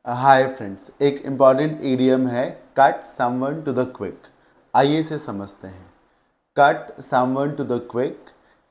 हाय friends, एक important idiom है cut someone to the quick. आइए इसे समझते हैं। Cut someone to the quick,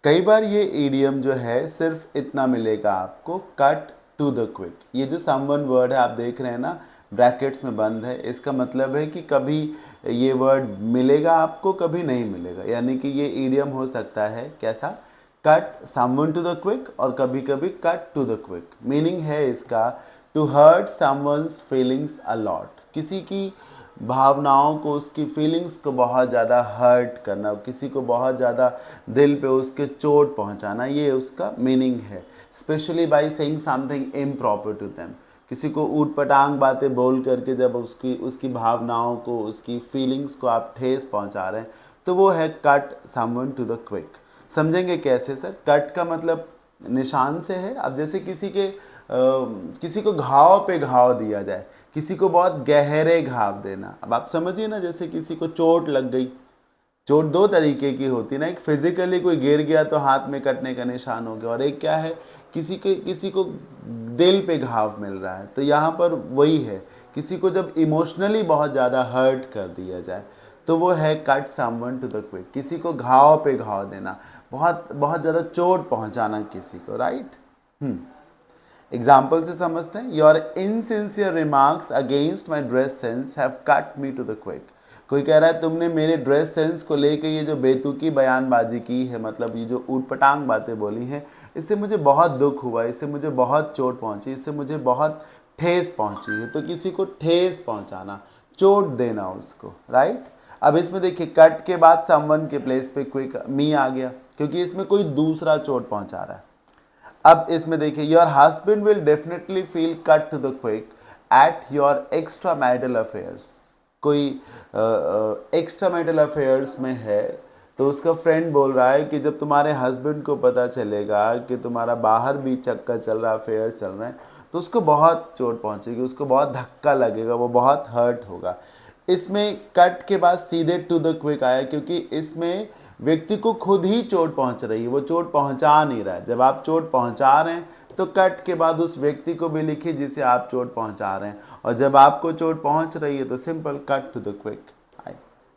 कई बार ये ईडियम जो है सिर्फ इतना मिलेगा आपको, कट टू द क्विक। ये जो समवन वर्ड है आप देख रहे हैं ना, ब्रैकेट्स में बंद है, इसका मतलब है कि कभी ये वर्ड मिलेगा आपको, कभी नहीं मिलेगा। यानी कि ये ईडियम हो सकता है कैसा, cut someone to the quick, और कभी कभी cut to the quick. Meaning है इसका to hurt someone's feelings a lot, किसी की भावनाओं को, उसकी फीलिंग्स को बहुत ज़्यादा हर्ट करना, किसी को बहुत ज़्यादा दिल पे उसके चोट पहुंचाना, ये उसका मीनिंग है। Specially by saying something improper to them, किसी को ऊट पटांग बातें बोल करके जब उसकी उसकी भावनाओं को, उसकी फीलिंग्स को आप ठेस पहुंचा रहे हैं, तो वो है cut someone to the quick. समझेंगे कैसे सर? कट का मतलब निशान से है। अब जैसे किसी को घाव पे घाव दिया जाए, किसी को बहुत गहरे घाव देना। अब आप समझिए ना, जैसे किसी को चोट लग गई। चोट दो तरीके की होती है ना, एक फिजिकली कोई गिर गया तो हाथ में कटने का निशान हो गया, और एक क्या है, किसी को दिल पे घाव मिल रहा है। तो यहाँ पर वही है, किसी को जब इमोशनली बहुत ज़्यादा हर्ट कर दिया जाए तो वो है cut someone to the quick. किसी को घाव पे घाव देना, बहुत बहुत ज़्यादा चोट पहुँचाना किसी को, राइट। एग्जाम्पल से समझते हैं। Your insincere remarks against my dress sense have cut me to the quick. कोई कह रहा है तुमने मेरे ड्रेस सेंस को लेके ये जो बेतुकी बयानबाजी की है, मतलब ये जो ऊटपटांग बातें बोली हैं, इससे मुझे बहुत दुख हुआ, इससे मुझे बहुत चोट पहुंची, इससे मुझे बहुत ठेस पहुंची है। तो किसी को ठेस पहुंचाना, चोट देना उसको, राइट। अब इसमें देखिए, कट के बाद समवन के प्लेस पे क्विक मी आ गया, क्योंकि इसमें कोई दूसरा चोट पहुंचा रहा है। अब इसमें देखिए, your husband will definitely feel cut to the quick at your extra marital affairs. कोई एक्स्ट्रा मैरिटल अफेयर्स में है, तो उसका फ्रेंड बोल रहा है कि जब तुम्हारे हस्बैंड को पता चलेगा कि तुम्हारा बाहर भी चक्कर चल रहा, अफेयर चल रहे हैं, तो उसको बहुत चोट पहुंचेगी, उसको बहुत धक्का लगेगा, वो बहुत हर्ट होगा। इसमें कट के बाद सीधे टू द क्विक आया, क्योंकि इसमें व्यक्ति को खुद ही चोट पहुंच रही है, वो चोट पहुंचा नहीं रहा है। जब आप चोट पहुंचा रहे हैं तो कट के बाद उस व्यक्ति को भी लिखिए जिसे आप चोट पहुंचा रहे हैं, और जब आपको चोट पहुंच रही है तो simple cut to the quick,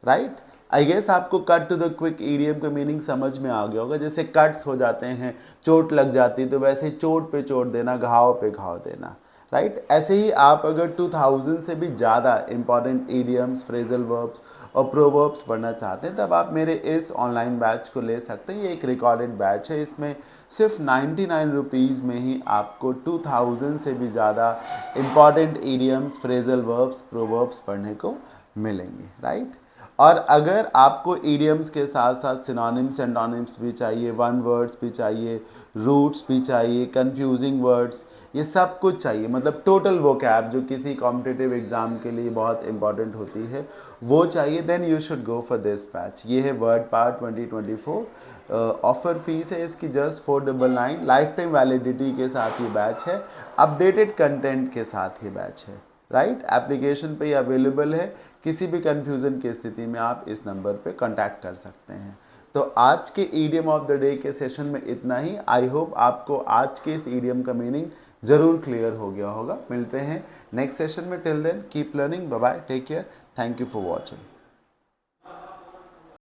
right. I guess आपको cut to the quick idiom का मीनिंग समझ में आ गया होगा। जैसे कट्स हो जाते हैं, चोट लग जाती है, तो वैसे चोट पे चोट देना, घाव पे घाव देना, राइट। ऐसे ही आप अगर 2000 से भी ज़्यादा इंपॉर्टेंट ईडियम्स, फ्रेजल वर्ब्स और प्रोवर्ब्स पढ़ना चाहते हैं, तब आप मेरे इस ऑनलाइन बैच को ले सकते हैं। ये एक रिकॉर्डेड बैच है, इसमें सिर्फ 99 रुपीज़ में ही आपको 2000 से भी ज़्यादा important idioms, phrasal verbs, proverbs पढ़ने को मिलेंगे, राइट। और अगर आपको ईडियम्स के साथ साथ सिनोनिम्स, एंटोनिम्स भी चाहिए, वन वर्ड्स भी चाहिए, रूट्स भी चाहिए, कंफ्यूजिंग वर्ड्स, ये सब कुछ चाहिए, मतलब टोटल वोकैब जो किसी कॉम्पिटिटिव एग्जाम के लिए बहुत इंपॉर्टेंट होती है, वो चाहिए, then you should go for this batch. ये है वर्ड पार्ट 2024। ऑफर फीस है इसकी जस्ट 499। लाइफ टाइम वैलिडिटी के साथ ये बैच है, अपडेटेड कंटेंट के साथ ये बैच है, राइट। एप्लीकेशन पे अवेलेबल है। किसी भी कन्फ्यूज़न की स्थिति में आप इस नंबर पे कांटेक्ट कर सकते हैं। तो आज के ईडियम ऑफ द डे के सेशन में इतना ही। आई होप आपको आज के इस ईडियम का मीनिंग ज़रूर क्लियर हो गया होगा। मिलते हैं नेक्स्ट सेशन में। Till then keep learning, bye bye, take care, thank you for watching.